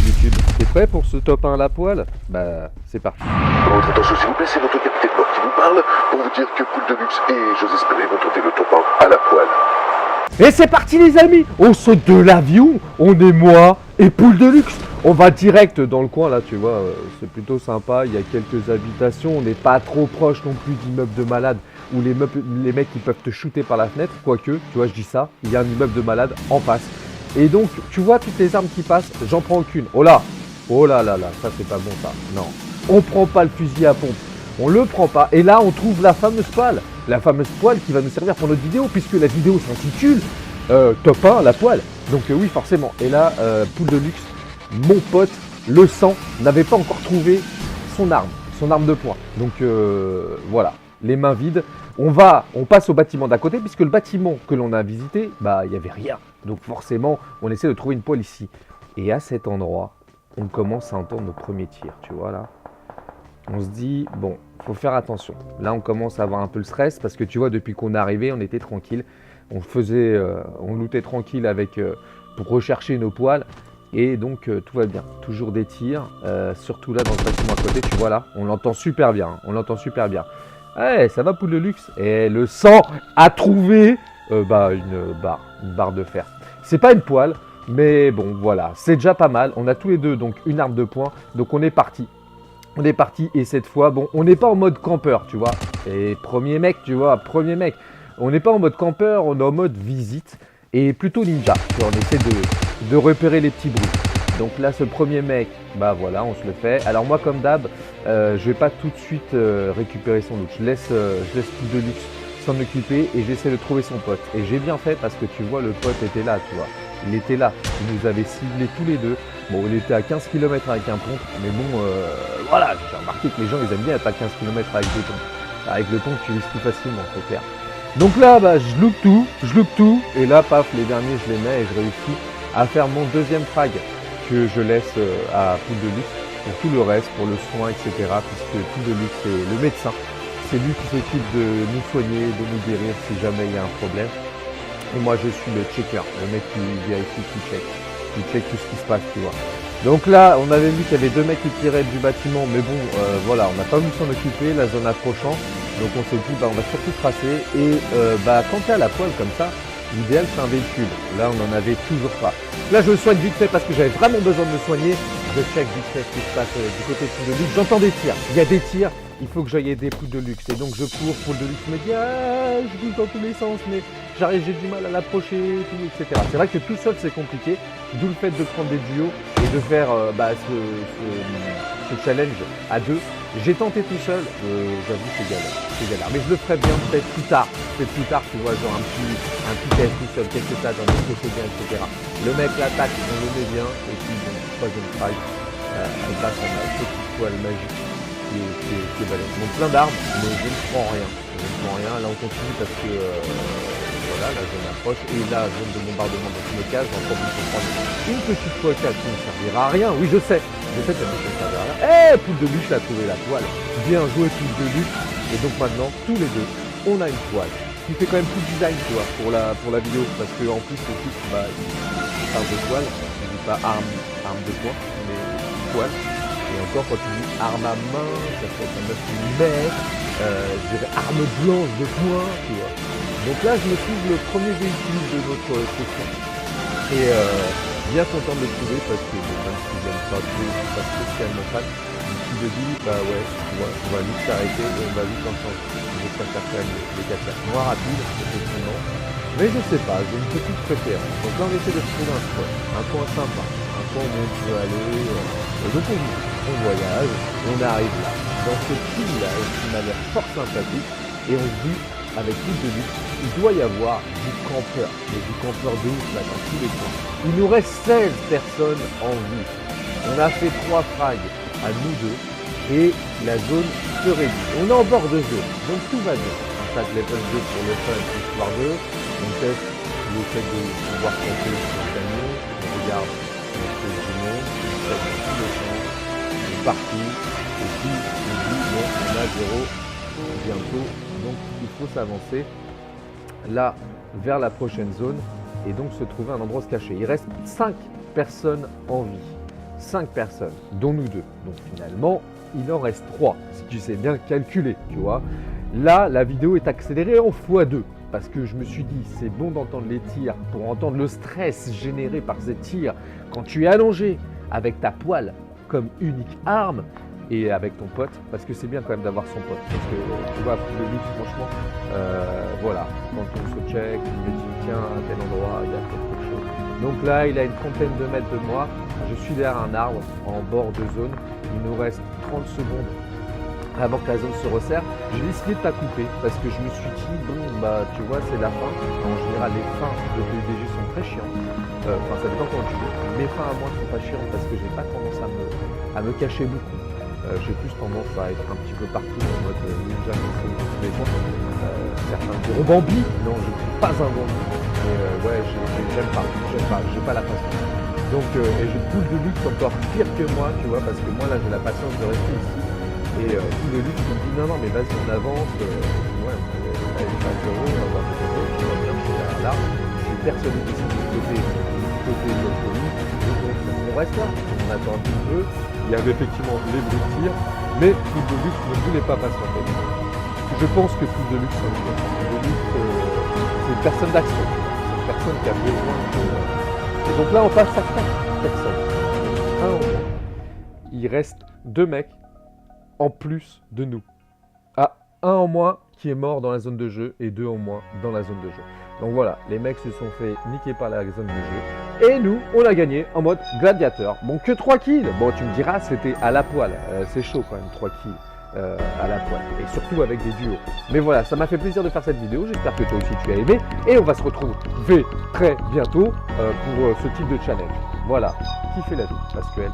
YouTube. T'es prêt pour ce top 1 à la poêle? Bah, c'est parti. Votre attention s'il vous plaît, c'est votre capitaine Mort qui vous parle pour vous dire que Poule de Luxe et José Spelé vont tenter le top 1 à la poêle. Et c'est parti les amis. On saute de l'avion. On est moi et Poule de Luxe. On va direct dans le coin là, tu vois, c'est plutôt sympa. Il y a quelques habitations. On n'est pas trop proche non plus d'immeubles de malades où les mecs ils peuvent te shooter par la fenêtre. Quoique, tu vois, je dis ça, il y a un immeuble de malade en face. Et donc, tu vois toutes les armes qui passent, j'en prends aucune. Oh là là, ça c'est pas bon ça. Non, on prend pas le fusil à pompe. On le prend pas. Et là, on trouve la fameuse poêle. La fameuse poêle qui va nous servir pour notre vidéo, puisque la vidéo s'intitule Top 1 la poêle. Donc oui, forcément. Et là, Poule de Luxe, mon pote, le sang, n'avait pas encore trouvé son arme de poing. Donc voilà, les mains vides. On passe au bâtiment d'à côté, puisque le bâtiment que l'on a visité, bah il n'y avait rien. Donc forcément, on essaie de trouver une poêle ici. Et à cet endroit, on commence à entendre nos premiers tirs, tu vois là. On se dit, bon, faut faire attention. Là, on commence à avoir un peu le stress, parce que tu vois, depuis qu'on est arrivé, on était tranquille. On lootait tranquille pour rechercher nos poêles. Et donc, tout va bien. Toujours des tirs, surtout là dans le bâtiment à côté, tu vois là. On l'entend super bien, on l'entend super bien. Ouais, ça va Poule de Luxe. Et le sang a trouvé une barre de fer. C'est pas une poêle, mais bon, voilà. C'est déjà pas mal. On a tous les deux donc une arme de poing. Donc on est parti. On est parti et cette fois, bon, on n'est pas en mode campeur, tu vois. Et premier mec, tu vois, premier mec. On n'est pas en mode campeur, on est en mode visite. Et plutôt ninja. Tu vois, on essaie de repérer les petits bruits. Donc là, ce premier mec, bah voilà, on se le fait. Alors moi, comme d'hab, je vais pas tout de suite récupérer son loot. Je laisse Poule de Luxe s'en occuper et j'essaie de trouver son pote. Et j'ai bien fait parce que tu vois, le pote était là, tu vois. Il était là, il nous avait ciblés tous les deux. Bon, il était à 15 km avec un pompe, mais bon, voilà, j'ai remarqué que les gens, ils aiment bien être à 15 km avec des pompes. Avec le pompe, tu risques plus facilement, c'est clair. Donc là, bah, je loupe tout, et là, paf, les derniers, je les mets et je réussis à faire mon deuxième frag que je laisse à Poule de Luxe pour tout le reste, pour le soin, etc. Puisque Poule de Luxe est le médecin. C'est lui qui s'occupe de nous soigner, de nous guérir si jamais il y a un problème. Et moi, je suis le checker, le mec qui vérifie, qui check tout ce qui se passe, tu vois. Donc là, on avait vu qu'il y avait deux mecs qui tiraient du bâtiment, mais bon, voilà, on n'a pas voulu s'en occuper, la zone approchant. Donc on s'est dit, bah, on va surtout tracer. Et quand tu es à la poêle comme ça, l'idéal c'est un véhicule. Là, on n'en avait toujours pas. Là, je me soigne vite fait parce que j'avais vraiment besoin de me soigner. Je check vite fait ce qui se passe du côté de Poule de Luxe. J'entends des tirs, il y a des tirs. Il faut que j'aille aider Poule de Luxe. Et donc je cours, Poule de Luxe me dit, ah, je bouge dans tous les sens, mais j'ai du mal à l'approcher, etc. C'est vrai que tout seul c'est compliqué, d'où le fait de prendre des duos et de faire ce challenge à deux. J'ai tenté tout seul, j'avoue c'est galère, mais je le ferai bien peut-être plus tard, tu vois, genre un petit test tout seul, quelques tas dans les procédés, etc. Le mec l'attaque, on le met bien, et puis bon, troisième try, elle passe en une petite poêle magique qui est balèze. Donc plein d'armes, mais je ne prends rien, là on continue parce que voilà, la zone approche, et la zone de bombardement dans tous les cas, j'en profite pour prendre une petite poêle qui ne servira à rien. Oui, je sais que ça ne servira à rien. Poule de Luxe a trouvé la poêle. Bien joué, Poule de Luxe. Et donc maintenant, tous les deux, on a une poêle. Qui fait quand même tout le design, tu vois, pour la vidéo. Parce que en plus, le titre, il parle de poêle. Il dit pas arme de poing, mais poêle. Et encore, quand tu dis arme à main, ça fait comme ça, je dirais arme blanche de poing, tu vois. Donc là, je me trouve le premier véhicule de notre session. Et bien content de le trouver parce que même si j'aime pas trop, je suis pas spécialement fan. Je me dis, bah ouais, on va vite s'arrêter, on va vite en changer. Je préfère faire les 4 4 moins rapides, effectivement. Mais je sais pas, j'ai une petite préférence. Donc là, on essaie de trouver un coin sympa, un coin où on peut aller. Et donc on voyage, et on arrive là, dans ce petit village qui m'a l'air fort sympathique. Et on se dit, avec Poule de Luxe, il doit y avoir du campeur, mais du campeur de ouf là dans tous les coins. Il nous reste 16 personnes en vie. On a fait 3 frags à nous deux et la zone se réduit. On est en bord de zone, donc tout va bien. Un tag level 2 pour le fun, histoire 2. On teste le fait de pouvoir camper sur le camion. On regarde le fait du monde, on teste dans tous les sens, partout. Et puis on dit, bon, on a 0 bientôt. Donc il faut s'avancer là vers la prochaine zone et donc se trouver un endroit se cacher. Il reste 5 personnes en vie. 5 personnes, dont nous deux. Donc finalement, il en reste 3, si tu sais bien calculer, tu vois. Là, la vidéo est accélérée en x2, parce que je me suis dit, c'est bon d'entendre les tirs, pour entendre le stress généré par ces tirs, quand tu es allongé avec ta poêle comme unique arme, et avec ton pote, parce que c'est bien quand même d'avoir son pote, parce que tu vois, le luxe, franchement, voilà, quand on se check, il me dit, tiens, à tel endroit, il y a quelque chose. Donc là, il a une trentaine de mètres de moi, je suis derrière un arbre, en bord de zone, il nous reste 30 secondes avant que la zone se resserre. J'ai décidé de t'accouper, parce que je me suis dit, bon, bah, tu vois, c'est la fin. En général, les fins de PUBG sont très chiantes, enfin, ça dépend quand tu veux. Mes fins à moi sont pas chiantes, parce que j'ai pas tendance à me cacher beaucoup. J'ai plus tendance à être un petit peu partout en mode ninja qui fait tous les coins. Certains diront Bambi. Non, je ne suis pas un Bambi. Mais ouais, j'aime pas, j'ai pas la patience. Donc, et j'ai poule de luxe encore pire que moi, tu vois, parce que moi là j'ai la patience de rester ici. Et poule de luxe me dit non, mais vas-y, on avance. Ouais, on va aller à 0, on va voir ce que tu vas bien, je suis derrière là. Je suis persuadé qu'ici, du côté de notre ligne. Donc, on reste là, on attend un petit peu. Il y avait effectivement les bruits de tir, mais Poule de Luxe ne voulait pas patienter. Je pense que Poule de Luxe, c'est une personne d'action. C'est une personne qui a besoin de... Et donc là, on passe à 4 personnes. Un en moins. Il reste 2 mecs en plus de nous. Ah, un en moins qui est mort dans la zone de jeu et 2 en moins dans la zone de jeu. Donc voilà, les mecs se sont fait niquer par la zone de jeu. Et nous, on a gagné en mode gladiateur. Bon, que 3 kills. Bon, tu me diras, c'était à la poêle. C'est chaud quand même, 3 kills à la poêle. Et surtout avec des duos. Mais voilà, ça m'a fait plaisir de faire cette vidéo. J'espère que toi aussi tu as aimé. Et on va se retrouver très bientôt pour ce type de challenge. Voilà, kiffez la vie, parce qu'elle...